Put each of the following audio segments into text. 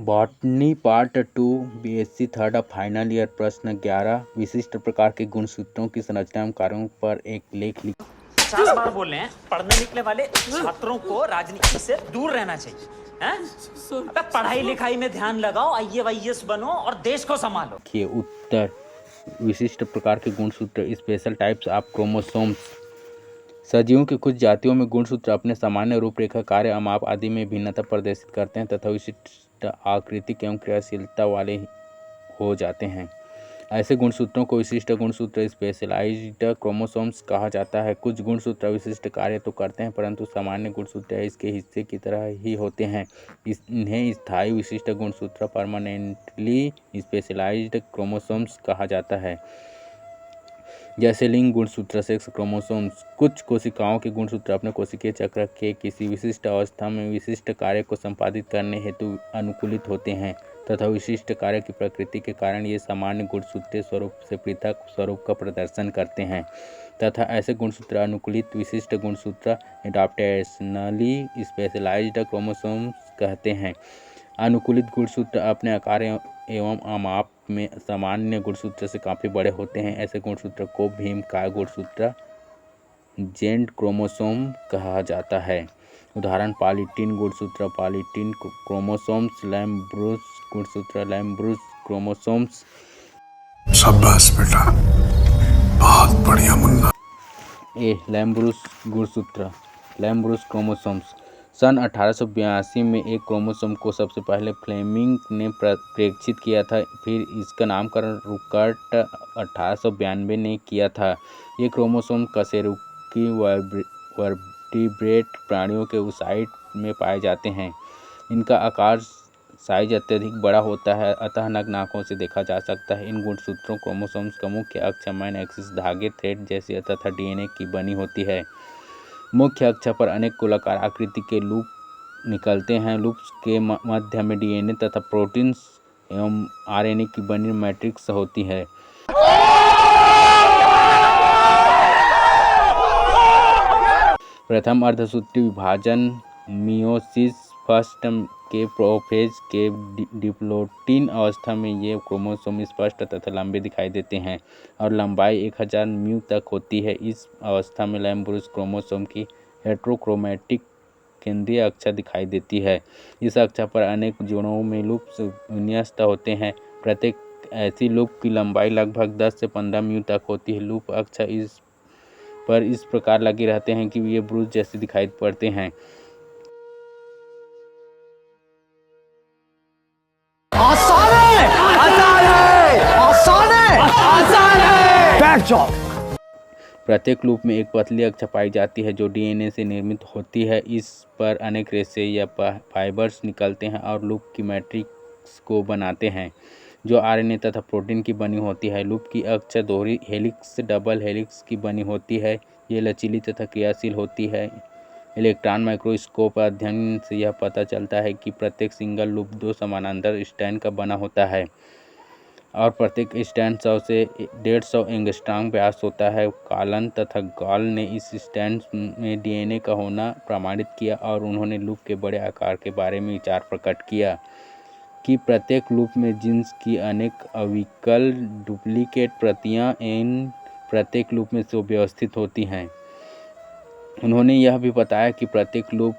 Botany part 2 BSc third final year प्रश्न 11 विशिष्ट प्रकार के गुणसूत्रों की संरचना एवं कार्यों पर एक लेख लिख। 50 बार बोल रहे हैं पढ़ने निकले वाले छात्रों को राजनीति से दूर रहना चाहिए हैं? अबे पढ़ाई लिखाई में ध्यान लगाओ, आईएएस बनो और देश को संभालो। देखिए उत्तर, विशिष्ट प्रकार के गुणसूत्र स्पेशल टाइप्स ऑफ क्रोमोसोम्स। सजीवों की कुछ जातियों में गुणसूत्र अपने सामान्य रूपरेखा, कार्य, माप आदि में भिन्नता प्रदर्शित करते हैं तथा विशिष्ट आकृतिक एवं क्रियाशीलता वाले हो जाते हैं। ऐसे गुणसूत्रों को विशिष्ट गुणसूत्र स्पेशलाइज्ड क्रोमोसोम्स कहा जाता है। कुछ गुणसूत्र विशिष्ट कार्य तो करते हैं परंतु सामान्य गुणसूत्र इसके हिस्से की तरह ही होते हैं। इन्हें स्थायी विशिष्ट गुणसूत्र परमानेंटली स्पेशलाइज्ड क्रोमोसोम्स कहा जाता है। जैसे लिंग गुणसूत्र सेक्स क्रोमोसोम्स। कुछ कोशिकाओं के गुणसूत्र अपने कोशिकीय चक्र के किसी विशिष्ट अवस्था में विशिष्ट कार्य को संपादित करने हेतु अनुकूलित होते हैं तथा विशिष्ट कार्य की प्रकृति के कारण ये सामान्य गुणसूत्रीय स्वरूप से पृथक स्वरूप का प्रदर्शन करते हैं तथा ऐसे गुणसूत्र अनुकूलित विशिष्ट गुणसूत्र एडाप्टेशनली स्पेशलाइज्ड क्रोमोसोम्स कहते हैं। अनुकूलित गुणसूत्र अपने आकार एवं माप में सामान्य गुणसूत्र से काफ़ी बड़े होते हैं। ऐसे गुणसूत्र को भीमकाय गुणसूत्र जेंट क्रोमोसोम कहा जाता है। उदाहरण पॉलीटीन गुणसूत्र पॉलीटीन क्रोमोसोम्स, लैम्ब्रूस गुणसूत्र लैम्ब्रूस क्रोमोसोम्स। शाबाश बेटा, बहुत बढ़िया मुन्ना। लैम्ब्रूस गुणसूत्र लैम्ब्रूस क्रोमोसोम्स। सन 1882 में एक क्रोमोसोम को सबसे पहले फ्लेमिंग ने प्रेक्षित किया था, फिर इसका नामकरण रुकर्ट 1892 ने किया था। ये क्रोमोसोम कशेरुकी वर्टिब्रेट प्राणियों के ओसाइट में पाए जाते हैं। इनका आकार साइज अत्यधिक बड़ा होता है अतः नग्न आंखों से देखा जा सकता है। इन गुणसूत्रों क्रोमोसोम्स का मुख्य अक्ष अमाइन एक्सिस धागे थ्रेड जैसी तथा डीएनए की बनी होती है। मुख्य अक्ष पर अनेक गोलाकार आकृति के लूप निकलते हैं। लूप्स के मध्य में डीएनए तथा प्रोटीन्स एवं आरएनए की बनी मैट्रिक्स होती है। प्रथम अर्धसूत्री विभाजन मियोसिस फर्स्ट के प्रोफेज के डिप्लोटिन अवस्था में ये क्रोमोसोम स्पष्ट तथा लंबे दिखाई देते हैं और लंबाई 1000 म्यू तक होती है। इस अवस्था में लैम्ब्रूस क्रोमोसोम की हेट्रोक्रोमैटिक केंद्रीय अक्षा दिखाई देती है। इस अक्षा पर अनेक जोड़ों में लूप्स विन्यस्त होते हैं। प्रत्येक ऐसी लूप की लंबाई लगभग 10 से 15 म्यू तक होती है। लूप अक्षा इस प्रकार लगे रहते हैं कि ये ब्रूस जैसे दिखाई पड़ते हैं। प्रत्येक लूप में एक पतली अक्षा पाई जाती है जो डीएनए से निर्मित होती है। इस पर अनेक रेशे या फाइबर्स निकलते हैं और लूप की मैट्रिक्स को बनाते हैं जो आरएनए तथा प्रोटीन की बनी होती है। लूप की अक्षा दोहरी हेलिक्स डबल हेलिक्स की बनी होती है। ये लचीली तथा क्रियाशील होती है। इलेक्ट्रॉन माइक्रोस्कोप अध्ययन से यह पता चलता है कि प्रत्येक सिंगल लूप 2 समानांतर स्ट्रैंड का बना होता है और प्रत्येक स्ट्रैंड 100 से 150 एंगस्ट्रॉम व्यास होता है। कॉलन तथा गॉल ने इस स्ट्रैंड में डीएनए का होना प्रमाणित किया और उन्होंने लूप के बड़े आकार के बारे में विचार प्रकट किया कि प्रत्येक लूप में जीन्स की अनेक अविकल डुप्लीकेट प्रतियां इन प्रत्येक लूप में सुव्यवस्थित होती हैं। उन्होंने यह भी बताया कि प्रत्येक लूप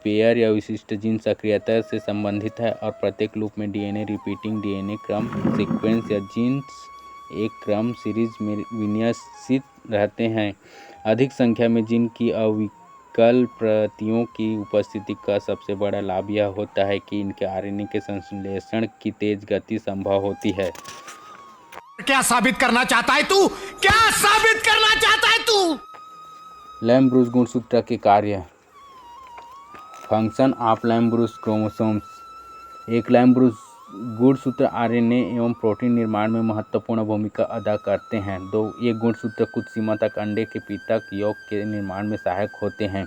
पेयर या विशिष्ट जीन सक्रियता से संबंधित है और प्रत्येक लूप में डीएनए रिपीटिंग डीएनए क्रम सीक्वेंस या जीन्स एक क्रम सीरीज में विन्यसित रहते हैं। अधिक संख्या में जीन की अविकल प्रतियों की उपस्थिति का सबसे बड़ा लाभ यह होता है कि इनके आरएनए के संश्लेषण की तेज गति संभव होती है। क्या साबित करना चाहता है तू? क्या साबित करना चाहता है तू? लैम्ब्रूस गुणसूत्र के कार्य। Function of lampbrush chromosomes. एक लैम्ब्रूस गुणसूत्र आरएनए एवं प्रोटीन निर्माण में महत्वपूर्ण भूमिका अदा करते हैं। 2. ये गुणसूत्र कुछ सीमा तक अंडे के पीतक यौग के निर्माण में सहायक होते हैं।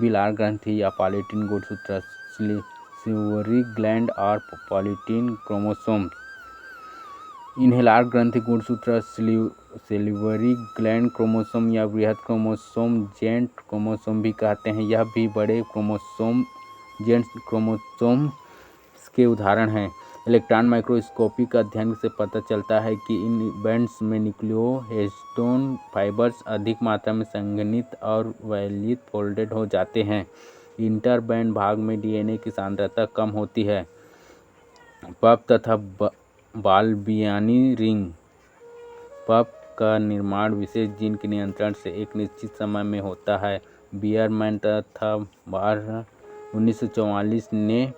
लार ग्रंथि या पॉलीटीन गुणसूत्र सिल्वरी ग्लैंड और पॉलीटीन क्रोमोसोम। इन्हें लार ग्रंथि गुणसूत्र सिल्वरी ग्लैंड क्रोमोसोम या बृहद क्रोमोसोम जेंट क्रोमोसोम भी कहते हैं। यह भी बड़े क्रोमोसोम जेंट क्रोमोसोम इसके उदाहरण हैं। इलेक्ट्रॉन माइक्रोस्कोपी का अध्ययन से पता चलता है कि इन बैंड्स में न्यूक्लियोहिस्टोन फाइबर्स अधिक मात्रा में संघनित और वैलित फोल्डेड हो जाते हैं। इंटर बैंड भाग में डीएनए की सांद्रता कम होती है। पफ तथा बाल्बियानी रिंग। पफ का निर्माण विशेष जीन के नियंत्रण से एक निश्चित समय में होता है। बियरमैन तथा बार 1944 ने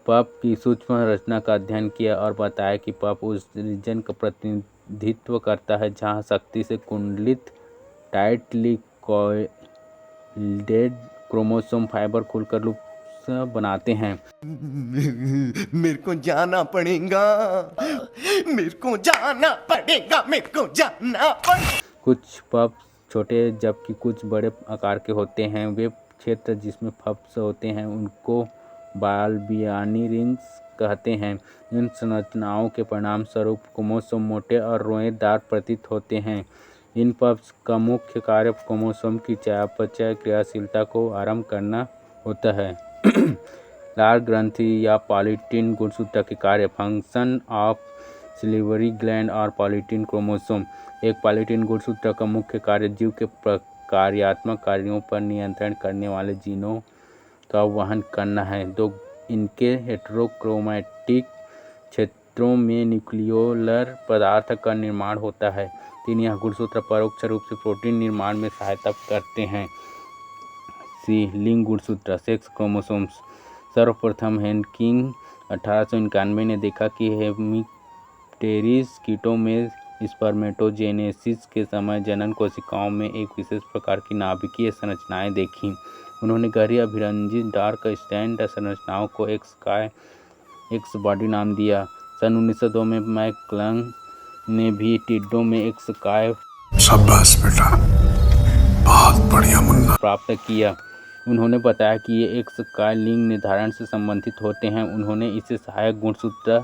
पफ की सूक्ष्म रचना का अध्ययन किया और बताया कि पफ उस रीजन का प्रतिनिधित्व करता है जहां शक्ति से कुंडलित टाइटली कॉइल्डेड क्रोमोसोम फाइबर खुलकर लूप बनाते हैं। मेरे को जाना पड़ेगा, मेरे को जाना पड़ेगा, मेरे को जाना पड़ेगा। कुछ पफ छोटे जबकि कुछ बड़े आकार के होते हैं। वे क्षेत्र जिसमें पफ्स होते हैं उनको बाल्बियानी रिंग्स कहते हैं। इन संरचनाओं के परिणाम स्वरूप क्रोमोसोम मोटे और रोएदार प्रतीत होते हैं। इन पफ्स का मुख्य कार्य क्रोमोसोम की चयापचय क्रियाशीलता को आरंभ करना होता है। लाल ग्रंथि या पॉलीटिन गुणसूत्र के कार्य। फंक्शन ऑफ सिलिवरी ग्लैंड और पॉलीटिन क्रोमोसोम। एक पॉलीटिन गुणसूत्र का मुख्य कार्य जीव के प्रकार्यात्मक कार्यों पर नियंत्रण करने वाले जीनों का वहन करना है। दो इनके हेटेरोक्रोमैटिक क्षेत्रों में न्यूक्लियोलर पदार्थ का निर्माण होता है। 3 यह गुणसूत्र परोक्ष रूप से प्रोटीन निर्माण में सहायता करते हैं। सी लिंग गुणसूत्र सेक्स क्रोमोसोम्स। सर्वप्रथम हेनकिंग 1891 ने देखा कि हेमिप्टेरिस कीटों में स्पर्मेटोजेनेसिस के समय जनन कोशिकाओं में एक विशेष प्रकार की नाभिकीय संरचनाएं देखीं। उन्होंने गहरी अभिरंजित डार्क स्टैंड संरचनाओं को एक्स बॉडी नाम दिया। सन 1902 में मैकक्लंग ने भी टिड्डों में एक्स काय शाबाश बेटा, बहुत बढ़िया मुन्ना प्राप्त किया। उन्होंने बताया कि ये एक्स काय लिंग निर्धारण से संबंधित होते हैं। उन्होंने इसे सहायक गुणसूत्र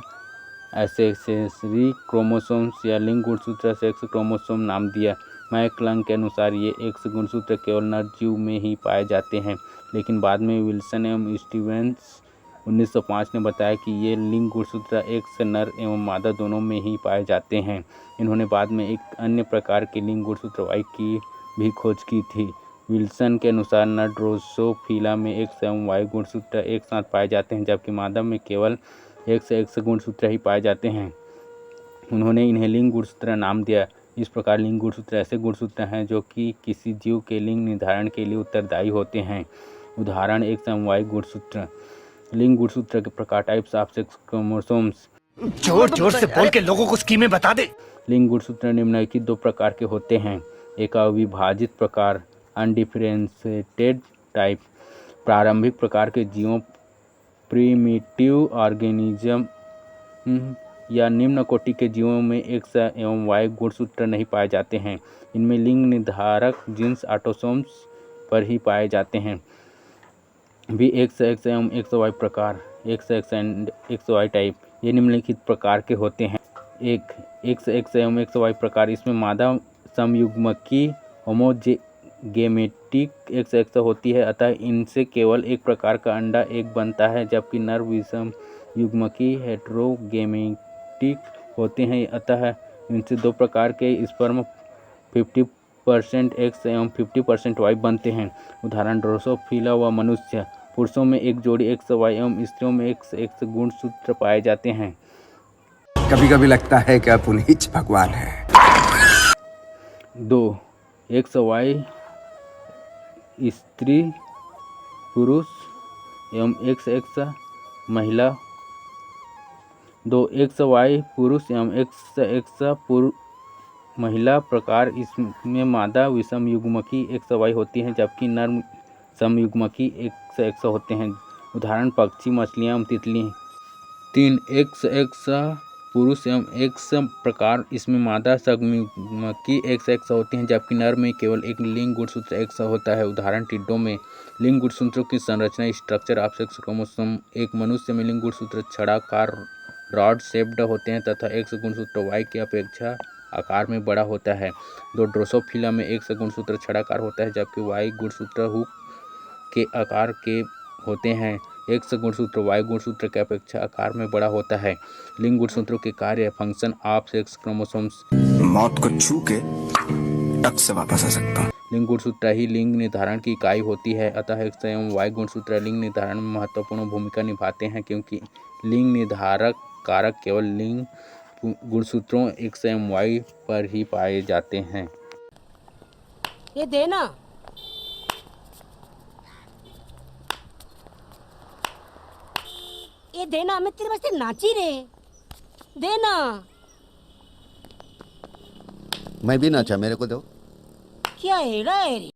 एक्सेसरी क्रोमोसोम्स या लिंग गुणसूत्र सेक्स क्रोमोसोम नाम दिया। मैकक्लंग के अनुसार ये एक्स गुणसूत्र केवल नर जीव में ही पाए जाते हैं, लेकिन बाद में विल्सन एवं स्टीवेंस 1905 ने बताया कि ये लिंग गुणसूत्र एक्स नर एवं मादा दोनों में ही पाए जाते हैं। इन्होंने बाद में एक अन्य प्रकार के लिंग गुणसूत्र वाई की भी खोज की थी। विल्सन के अनुसार नर ड्रोसोफिला में एक्स एवं वाई गुणसूत्र एक साथ पाए जाते हैं, जबकि मादा में केवल एक्स गुणसूत्र ही पाए जाते हैं। उन्होंने इन्हें लिंग गुणसूत्र नाम दिया। इस प्रकार लिंग गुणसूत्र ऐसे गुणसूत्र हैं जो कि किसी जीव के लिंग निर्धारण के लिए उत्तरदायी होते हैं। उदाहरण एक्स एवं वाई गुणसूत्र। लिंग गुणसूत्र के प्रकार टाइप्स ऑफ सेक्स क्रोमोसोम्स। जोर जोर से बोल के लोगों को स्कीमें बता दे। लिंग गुणसूत्र निम्नलिखित 2 प्रकार के होते हैं। एक अविभाजित प्रकार अनडिफरेंशिएटेड टाइप। प्रारंभिक प्रकार के जीवों प्रिमिटिव ऑर्गेनिज्म या निम्न कोटि के जीवों में एक्स एवं वाई गुणसूत्र नहीं पाए जाते हैं। इनमें लिंग निर्धारक जीन्स ऑटोसोम्स पर ही पाए जाते हैं। भी एक्स एवं एक्स वाई प्रकार X and X Y type ये निम्नलिखित प्रकार के होते हैं। एक एक्स एवं एक्स वाई प्रकार। इसमें मादा समयुग्मकी होमोगेमेटिक एक्स होती है, अतः इनसे केवल एक प्रकार का अंडा एक बनता है, जबकि नर विषम युग्मकी हेटेरोगेमेटिक होते हैं, अतः इनसे 2 प्रकार के स्पर्म 50% एक्स एवं 50% वाई बनते हैं। उदाहरण ड्रोसोफिला व मनुष्य। पुरुषों में एक जोड़ी एक्स वाई एवं स्त्रियों में एक्स गुणसूत्र पाए जाते हैं। कभी कभी लगता है कि आप उन्हीं भगवान हैं। 2 एक्स वाई स्त्री पुरुष एवं एक्स महिला। 2 एक्स वाई पुरुष एवं एक्स महिला प्रकार। इसमें मादा विषम युग्मकी एक्स वाई होती हैं, जबकि नर समयुग्मकी एक्स होते हैं। उदाहरण पक्षी, मछलियाँ एवं तितली। 3 एक्स पुरुष एवं एक्स प्रकार। इसमें मादा समयुग्मकी एक्स होती हैं, जबकि नर में केवल एक लिंग गुणसूत्र एक्स होता है। उदाहरण टिड्डों में। लिंग गुणसूत्रों की संरचना स्ट्रक्चर ऑफ सेक्स क्रोमोसोम। एक मनुष्य में लिंग गुणसूत्र छड़ाकार रॉड शेप्ड होते हैं तथा एक्स गुणसूत्र वाई की अपेक्षा आकार में बड़ा होता है। 2 ड्रोसोफिला में एक्स गुणसूत्र छड़ाकार होता है, जबकि वाई गुणसूत्र हुक के आकार के होते हैं। एक्स गुणसूत्र वाई गुणसूत्र की अपेक्षा आकार में बड़ा होता है। लिंग गुणसूत्रों के कार्य फंक्शन ऑफ सेक्स क्रोमोसोम्स। मौत को छू के टक से वापस आ सकता हूँ। लिंग गुणसूत्र ही लिंग निर्धारण की इकाई होती है, अतः एक्स एवं वाई गुणसूत्र लिंग निर्धारण में महत्वपूर्ण भूमिका निभाते हैं, क्योंकि लिंग निर्धारक कारक केवल लिंग गुणसूत्रों एक्स एवं वाई पर ही पाए जाते हैं। ये देना। ये देना, मैं तेरे वास्ते नाची रे। देना। मैं भी नाचा, मेरे को दो। क्या हेड़ा है रे?